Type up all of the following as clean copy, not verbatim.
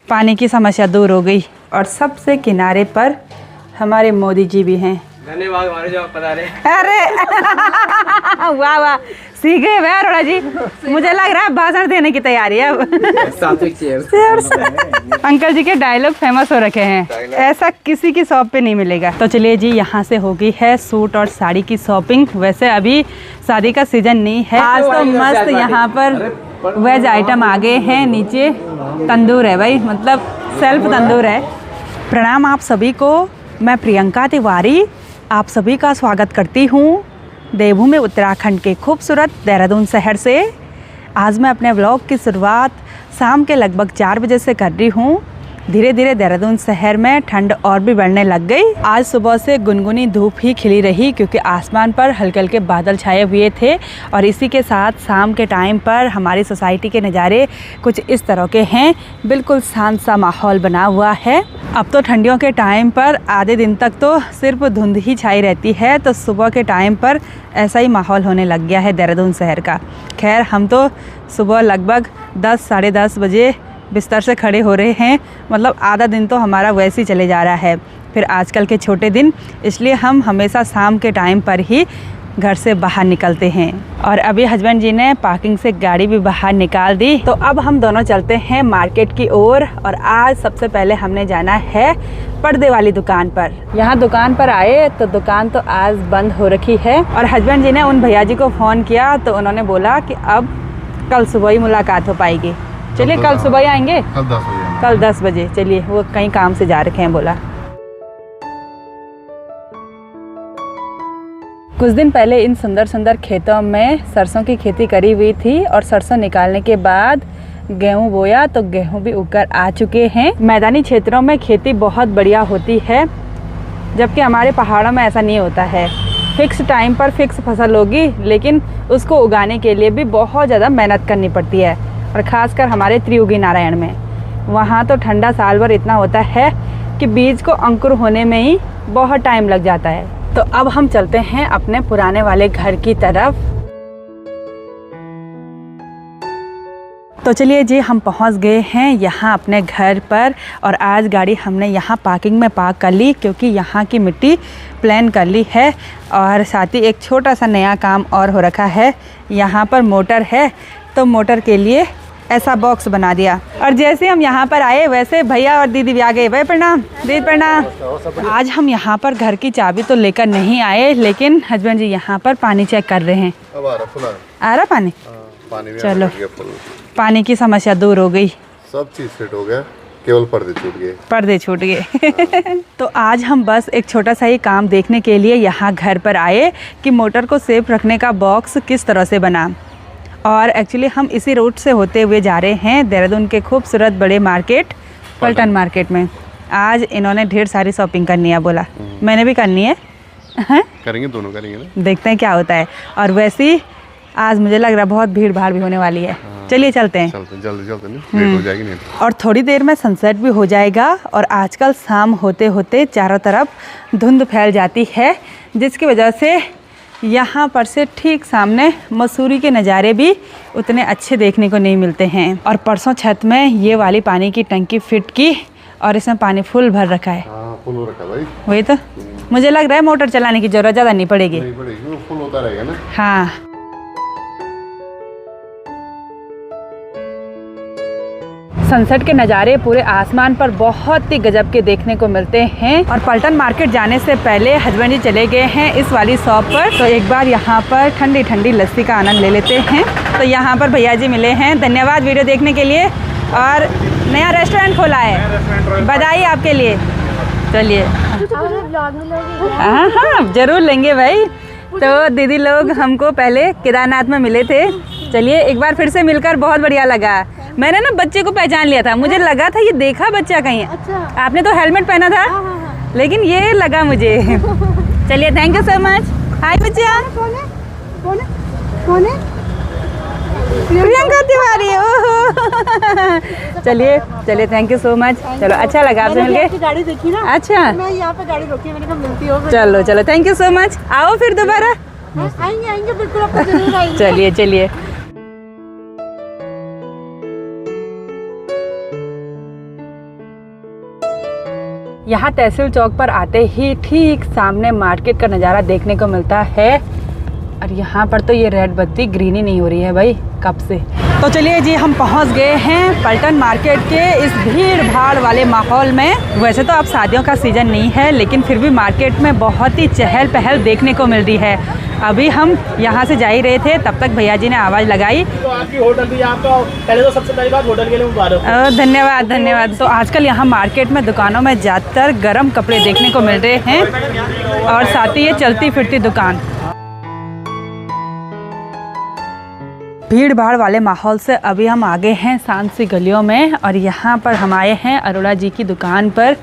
पानी की समस्या दूर हो गई और सबसे किनारे पर हमारे मोदी जी भी हैं। धन्यवाद हमारे जो बता रहे। अरे वाह वाह, सीख गए वह अरोड़ा जी। मुझे लग रहा है भाषण देने की तैयारी है अब। अंकल जी के डायलॉग फेमस हो रखे हैं, ऐसा किसी की शॉप पे नहीं मिलेगा। तो चलिए जी, यहाँ से हो गई है सूट और साड़ी की शॉपिंग। वैसे अभी शादी का सीजन नहीं है। आज तो मस्त यहाँ पर वेज आइटम आ गए हैं। नीचे तंदूर है भाई, मतलब सेल्फ तंदूर है। प्रणाम आप सभी को, मैं प्रियंका तिवारी आप सभी का स्वागत करती हूँ देवभूमि उत्तराखंड के खूबसूरत देहरादून शहर से। आज मैं अपने व्लॉग की शुरुआत शाम के लगभग 4 बजे से कर रही हूँ। धीरे धीरे देहरादून शहर में ठंड और भी बढ़ने लग गई। आज सुबह से गुनगुनी धूप ही खिली रही क्योंकि आसमान पर हल्के हल्के बादल छाए हुए थे और इसी के साथ शाम के टाइम पर हमारी सोसाइटी के नज़ारे कुछ इस तरह के हैं। बिल्कुल शांत सा माहौल बना हुआ है। अब तो ठंडियों के टाइम पर आधे दिन तक तो सिर्फ धुंध ही छाई रहती है, तो सुबह के टाइम पर ऐसा ही माहौल होने लग गया है देहरादून शहर का। खैर, हम तो सुबह लगभग 10 साढ़े 10 बजे बिस्तर से खड़े हो रहे हैं। मतलब आधा दिन तो हमारा वैसे ही चले जा रहा है। फिर आजकल के छोटे दिन, इसलिए हम हमेशा शाम के टाइम पर ही घर से बाहर निकलते हैं। और अभी हस्बैंड जी ने पार्किंग से गाड़ी भी बाहर निकाल दी, तो अब हम दोनों चलते हैं मार्केट की ओर। और आज सबसे पहले हमने जाना है पर्दे वाली दुकान पर। यहाँ दुकान पर आए तो दुकान तो आज बंद हो रखी है और हस्बैंड जी ने उन भैया जी को फ़ोन किया तो उन्होंने बोला कि अब कल सुबह ही मुलाकात हो पाएगी। चलिए कल सुबह ही आएंगे, कल 10 बजे। चलिए, वो कहीं काम से जा रखे हैं बोला। कुछ दिन पहले इन सुंदर सुंदर खेतों में सरसों की खेती करी हुई थी और सरसों निकालने के बाद गेहूं बोया तो गेहूं भी उगकर आ चुके हैं। मैदानी क्षेत्रों में खेती बहुत बढ़िया होती है, जबकि हमारे पहाड़ों में ऐसा नहीं होता है। फिक्स टाइम पर फिक्स फसल होगी, लेकिन उसको उगाने के लिए भी बहुत ज़्यादा मेहनत करनी पड़ती है। और ख़ासकर हमारे त्रियुगी नारायण में, वहाँ तो ठंडा साल भर इतना होता है कि बीज को अंकुर होने में ही बहुत टाइम लग जाता है। तो अब हम चलते हैं अपने पुराने वाले घर की तरफ। तो चलिए जी, हम पहुंच गए हैं यहाँ अपने घर पर और आज गाड़ी हमने यहाँ पार्किंग में पार्क कर ली क्योंकि यहाँ की मिट्टी प्लान कर ली है। और साथ ही एक छोटा सा नया काम और हो रखा है। यहाँ पर मोटर है तो मोटर के लिए ऐसा बॉक्स बना दिया। और जैसे हम यहाँ पर आए वैसे भैया और दीदी भी आ गए। भाई प्रणाम, दीदी प्रणाम। आज हम यहाँ पर घर की चाबी तो लेकर नहीं आए, लेकिन हस्बैंड जी यहाँ पर पानी चेक कर रहे हैं। अब आ रहा पानी? पानी चलो, पानी की समस्या दूर हो गई। सब चीज सेट हो गया, केवल पर्दे छूट गए। पर्दे छूट गए। तो आज हम बस एक छोटा सा ही काम देखने के लिए यहाँ घर पर आए कि मोटर को सेफ रखने का बॉक्स किस तरह से बना। और एक्चुअली हम इसी रूट से होते हुए जा रहे हैं देहरादून के खूबसूरत बड़े मार्केट पलटन मार्केट में। आज इन्होंने ढेर सारी शॉपिंग करनी है बोला, मैंने भी करनी है। करेंगे, दोनों करेंगे ना, देखते हैं क्या होता है। और वैसे ही आज मुझे लग रहा है बहुत भीड़ भाड़ भी होने वाली है। चलिए चलते हैं, जल्दी लेट हो जाएगी नहीं। और थोड़ी देर में सनसेट भी हो जाएगा। और आजकल शाम होते होते चारों तरफ धुंध फैल जाती है, जिसकी वजह से यहाँ पर से ठीक सामने मसूरी के नज़ारे भी उतने अच्छे देखने को नहीं मिलते हैं। और परसों छत में ये वाली पानी की टंकी फिट की और इसमें पानी फुल भर रखा है। फुल हो रखा भाई। वही तो मुझे लग रहा है मोटर चलाने की जरूरत ज़्यादा नहीं पड़ेगी। वो फुल होता रहेगा ना। हाँ, सनसेट के नज़ारे पूरे आसमान पर बहुत ही गजब के देखने को मिलते हैं। और पलटन मार्केट जाने से पहले हस्बैंड जी चले गए हैं इस वाली शॉप पर, तो एक बार यहाँ पर ठंडी ठंडी लस्सी का आनंद ले लेते हैं। तो यहाँ पर भैया जी मिले हैं, धन्यवाद वीडियो देखने के लिए। और नया रेस्टोरेंट खोला है, बधाई आपके लिए। चलिए, हाँ हाँ जरूर लेंगे भाई। तो दीदी लोग हमको पहले केदारनाथ में मिले थे। चलिए, एक बार फिर से मिलकर बहुत बढ़िया लगा। मैंने ना बच्चे को पहचान लिया था, मुझे लगा था ये देखा बच्चा कहीं। अच्छा। आपने तो हेलमेट पहना था। हाँ। लेकिन ये लगा मुझे। चलिए, थैंक यू सो मच। हाय बच्चा। कौन है? प्रियंका तिवारी। ओहो। चलिए चलिए, थैंक यू सो मच। चलो, अच्छा लगा आपसे मिलके। गाड़ी देखी ना। अच्छा, मैं यहाँ पे गाड़ी रोकी, मैंने कहा मिलती हो। चलो चलो, थैंक यू सो मच। आओ फिर दोबारा। आएंगे बिल्कुल, आपको जरूर आएंगे। चलिए चलिए। यहाँ तहसील चौक पर आते ही ठीक सामने मार्केट का नज़ारा देखने को मिलता है। और यहाँ पर तो ये रेड बत्ती ग्रीन ही नहीं हो रही है भाई कब से। तो चलिए जी, हम पहुँच गए हैं पलटन मार्केट के इस भीड़ भाड़ वाले माहौल में। वैसे तो अब शादियों का सीज़न नहीं है, लेकिन फिर भी मार्केट में बहुत ही चहल पहल देखने को मिल रही है। अभी हम यहाँ से जा ही रहे थे, तब तक भैया जी ने आवाज़ लगाई। तो आपकी होटल भी आपका पहले तो सबसे पहली बात होटल के लिए मुबारक। धन्यवाद धन्यवाद। तो आजकल यहाँ मार्केट में दुकानों में ज़्यादातर गर्म कपड़े देखने को मिल रहे हैं और साथ ही ये चलती फिरती दुकान। भीड़ भाड़ वाले माहौल से अभी हम आगे हैं शांत सी गलियों में और यहाँ पर हम आए हैं अरोड़ा जी की दुकान पर।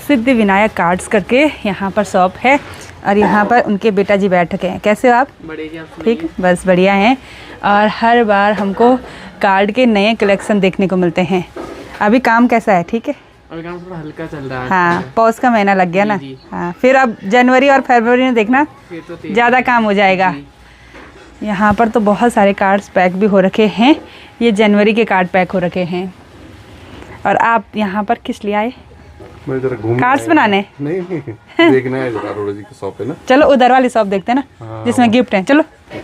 सिद्धि विनायक कार्ड्स करके यहाँ पर शॉप है और यहाँ पर उनके बेटा जी बैठे हैं। कैसे हो आप? बढ़िया, ठीक, बस बढ़िया हैं। और हर बार हमको कार्ड के नए कलेक्शन देखने को मिलते हैं। अभी काम कैसा है? ठीक है, अभी काम थोड़ा हल्का चल रहा है। हाँ, पौष का महीना लग गया ना। जी। हाँ, फिर अब जनवरी और फरवरी में देखना फिर तो तेज ज़्यादा काम हो जाएगा। यहाँ पर तो बहुत सारे कार्ड्स पैक भी हो रखे हैं। ये जनवरी के कार्ड पैक हो रखे हैं। और आप यहाँ पर किस लिए आए? मैं जरा घूमने कार्ड्स आया। बनाने? नहीं देखना है जरा अरोड़ा जी की शॉप है ना। चलो उधर वाली शॉप देखते हैं ना, जिसमें गिफ्ट है। चलो,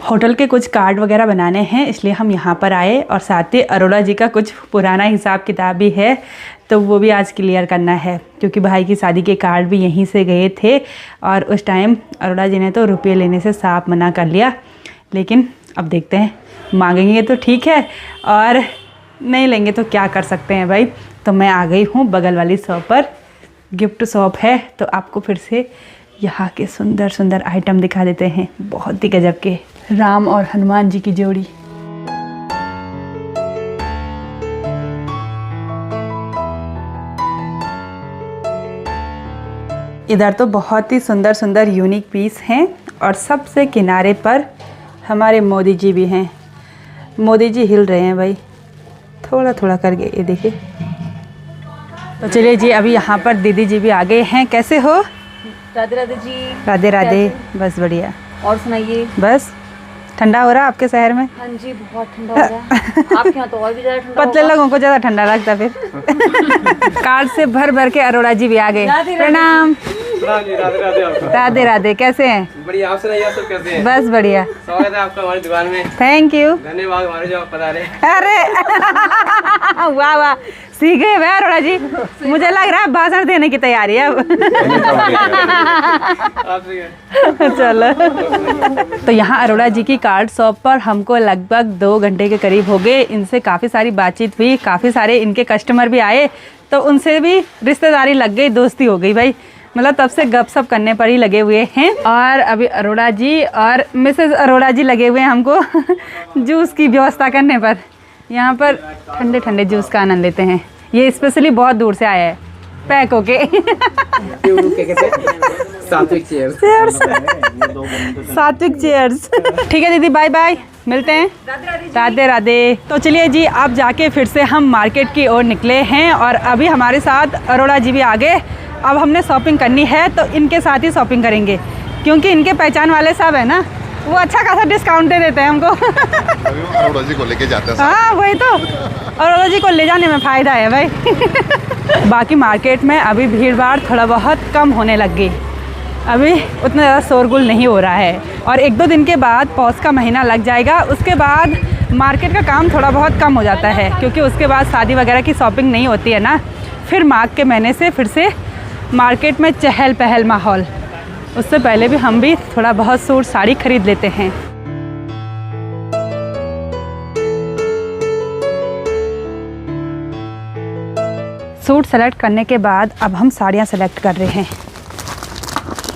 होटल के कुछ कार्ड वगैरह बनाने हैं, इसलिए हम यहाँ पर आए। और साथ ही अरोड़ा जी का कुछ पुराना हिसाब किताब भी है, तो वो भी आज क्लियर करना है, क्योंकि भाई की शादी के कार्ड भी यहीं से गए थे और उस टाइम अरोड़ा जी ने तो रुपये लेने से साफ मना कर लिया। लेकिन अब देखते हैं, मांगेंगे तो ठीक है और नहीं लेंगे तो क्या कर सकते हैं भाई। तो मैं आ गई हूँ बगल वाली शॉप पर, गिफ्ट शॉप है। तो आपको फिर से यहाँ के सुंदर सुंदर आइटम दिखा देते हैं, बहुत ही गजब के। राम और हनुमान जी की जोड़ी। इधर तो बहुत ही सुंदर सुंदर यूनिक पीस हैं और सबसे किनारे पर हमारे मोदी जी भी हैं। मोदी जी हिल रहे हैं भाई, थोड़ा थोड़ा करके, ये देखिए। तो चलिए जी, अभी यहाँ पर दीदी जी भी आ गए हैं। कैसे हो? राधे राधे जी। राधे राधे। बस बढ़िया। और सुनाइए। बस ठंडा हो रहा है आपके शहर में? हाँ जी, बहुत ठंडा हो रहा है। आपके यहाँ तो और भी ज़्यादा ठंडा पतले होगा। लोगों को ज़्यादा ठंडा लगता फिर। कार्ड से भर भर के अरोड़ा जी भी आ गए। प्रणाम। राधे राधे। कैसे हैं? बढ़िया, आप सुनाइए, आप सब कैसे हैं? बस बढ़िया। स्वागत है आपका हमारी दुकान में। Thank you. धन्यवाद हमारे जो आप बता रहे हैं। अरे वाह वाह, सीख गए भाई अरोड़ा जी। मुझे लग रहा है भाषण देने की तैयारी है अब। आपसे चलो। तो यहाँ अरोड़ा जी की कार्ड शॉप पर हमको लगभग 2 घंटे के करीब हो गए। इनसे काफ़ी सारी बातचीत हुई, काफ़ी सारे इनके कस्टमर भी आए, तो उनसे भी रिश्तेदारी लग गई, दोस्ती हो गई भाई। मतलब तब से गपशप करने पर ही लगे हुए हैं। और अभी अरोड़ा जी और मिसेस अरोड़ा जी लगे हुए हैं हमको जूस की व्यवस्था करने पर। यहाँ पर ठंडे ठंडे जूस का आनंद लेते हैं। ये स्पेशली बहुत दूर से आया है पैक होके। सात्विक चेयर्स। सात्विक चेयर्स। ठीक है दीदी, बाय बाय, मिलते हैं। राधे राधे। तो चलिए जी, अब जाके फिर से हम मार्केट की ओर निकले हैं और अभी हमारे साथ अरोड़ा जी भी आ गए। अब हमने शॉपिंग करनी है तो इनके साथ ही शॉपिंग करेंगे, क्योंकि इनके पहचान वाले सब है ना, वो अच्छा खासा डिस्काउंट दे देते हैं हमको। अरोड़ा जी को लेके जाते हैं। हाँ वही तो, अरोड़ा जी को ले जाने में फ़ायदा है भाई। बाकी मार्केट में अभी भीड़ भाड़ थोड़ा बहुत कम होने लग गई, अभी उतना ज़्यादा शोरगुल नहीं हो रहा है। और 1-2 दिन के बाद पौष का महीना लग जाएगा, उसके बाद मार्केट का काम थोड़ा बहुत कम हो जाता है, क्योंकि उसके बाद शादी वगैरह की शॉपिंग नहीं होती है ना। फिर माघ के महीने से फिर से मार्केट में चहल पहल माहौल। उससे पहले भी हम भी थोड़ा बहुत सूट साड़ी खरीद लेते हैं। सूट सेलेक्ट करने के बाद अब हम साड़ियाँ सेलेक्ट कर रहे हैं।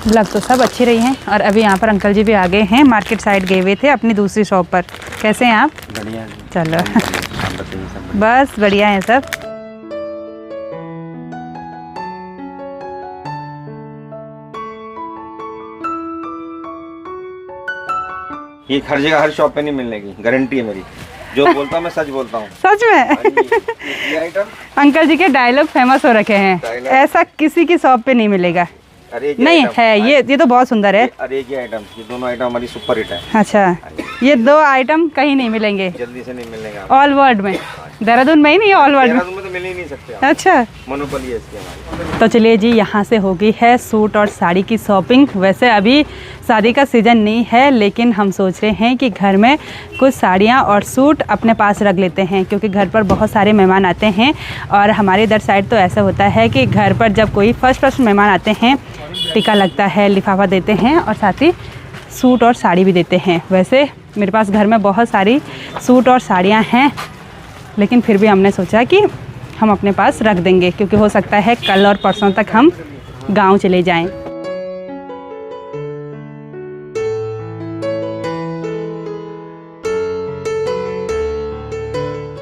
लग तो सब अच्छी रही हैं। और अभी यहाँ पर अंकल जी भी आ गए हैं, मार्केट साइड गए हुए थे अपनी दूसरी शॉप पर। कैसे हैं आप? बढ़िया। चलो बस बढ़िया हैं सब। ये हर जगह हर शॉप पे नहीं मिलने की गारंटी है मेरी। जो बोलता हूँ मैं सच बोलता हूँ। सच में? ये आइटम अंकल जी के डायलॉग फेमस हो रखे हैं, डायलॉग? ऐसा किसी की शॉप पे नहीं मिलेगा। अरे नहीं है, ये तो बहुत सुंदर है। अरे ये आइटम, ये दोनों आइटम हमारी सुपर हिट है। अच्छा, ये 2 आइटम कहीं नहीं मिलेंगे जल्दी से नहीं मिलेगा। ऑल वर्ल्ड में। देहरादून में ही नहीं, ऑल वर्ल्ड में। देहरादून में तो मिल ही नहीं सकते आप। अच्छा, मोनोपोली है इसकी हमारी। तो चलिए जी, यहाँ से हो गई है सूट और साड़ी की शॉपिंग। वैसे अभी शादी का सीज़न नहीं है, लेकिन हम सोच रहे हैं कि घर में कुछ साड़ियाँ और सूट अपने पास रख लेते हैं, क्योंकि घर पर बहुत सारे मेहमान आते हैं। और हमारे इधर साइड तो ऐसा होता है कि घर पर जब कोई फर्स्ट मेहमान आते हैं, टीका लगता है, लिफाफा देते हैं और साथ ही सूट और साड़ी भी देते हैं। वैसे मेरे पास घर में बहुत सारी सूट और साड़ियाँ हैं, लेकिन फिर भी हमने सोचा कि हम अपने पास रख देंगे, क्योंकि हो सकता है कल और परसों तक हम गांव चले जाएं।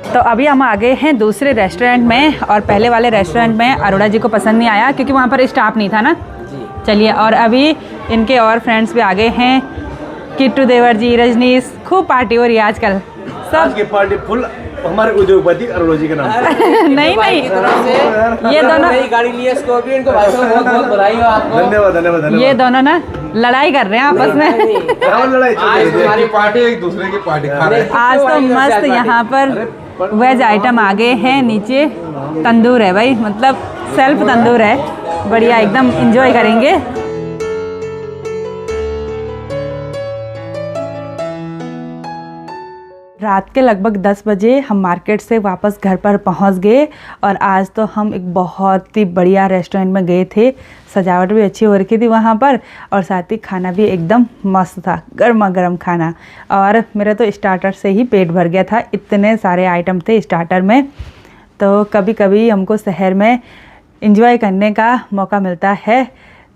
तो अभी हम आ गए हैं दूसरे रेस्टोरेंट में, और पहले वाले रेस्टोरेंट में अरोड़ा जी को पसंद नहीं आया क्योंकि वहाँ पर स्टाफ नहीं था ना। चलिए, और अभी इनके और फ्रेंड्स भी आ गए हैं, किट्टू देवर जी, रजनीश। खूब पार्टी हो रही है आजकल आज की पार्टी फुल हमारे उद्योगपति अरोड़ा जी के नाम से। नहीं नहीं, ये दोनों नई गाड़ी ली है स्कॉर्पियो, इनको भाई साहब बहुत बहुत बधाई हो आपको। धन्यवाद धन्यवाद धन्यवाद। ये दोनों ना लड़ाई कर रहे हैं आपस में। लड़ाई चल रही है। हमारी पार्टी एक दूसरे की पार्टी खा रहे हैं। आज तो मस्त यहाँ पर वेज आइटम आ गए हैं। नीचे तंदूर है भाई, मतलब सेल्फ तंदूर है, बढ़िया, एकदम एंजॉय करेंगे। रात के लगभग 10 बजे हम मार्केट से वापस घर पर पहुंच गए, और आज तो हम एक बहुत ही बढ़िया रेस्टोरेंट में गए थे। सजावट भी अच्छी हो रखी थी वहां पर, और साथ ही खाना भी एकदम मस्त था, गर्मा गर्म खाना। और मेरा तो स्टार्टर से ही पेट भर गया था, इतने सारे आइटम थे स्टार्टर में। तो कभी कभी हमको शहर में एंजॉय करने का मौका मिलता है,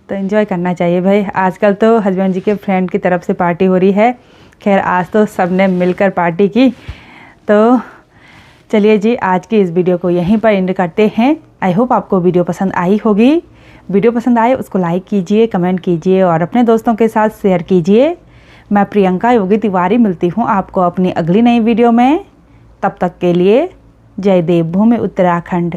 तो एंजॉय करना चाहिए भाई। आजकल तो हस्बैंड जी के फ्रेंड की तरफ से पार्टी हो रही है। खैर, आज तो सबने मिलकर पार्टी की। तो चलिए जी, आज की इस वीडियो को यहीं पर एंड करते हैं। आई होप आपको वीडियो पसंद आई होगी। वीडियो पसंद आए उसको लाइक कीजिए, कमेंट कीजिए और अपने दोस्तों के साथ शेयर कीजिए। मैं प्रियंका योगी तिवारी मिलती हूँ आपको अपनी अगली नई वीडियो में। तब तक के लिए जय देवभूमि उत्तराखंड।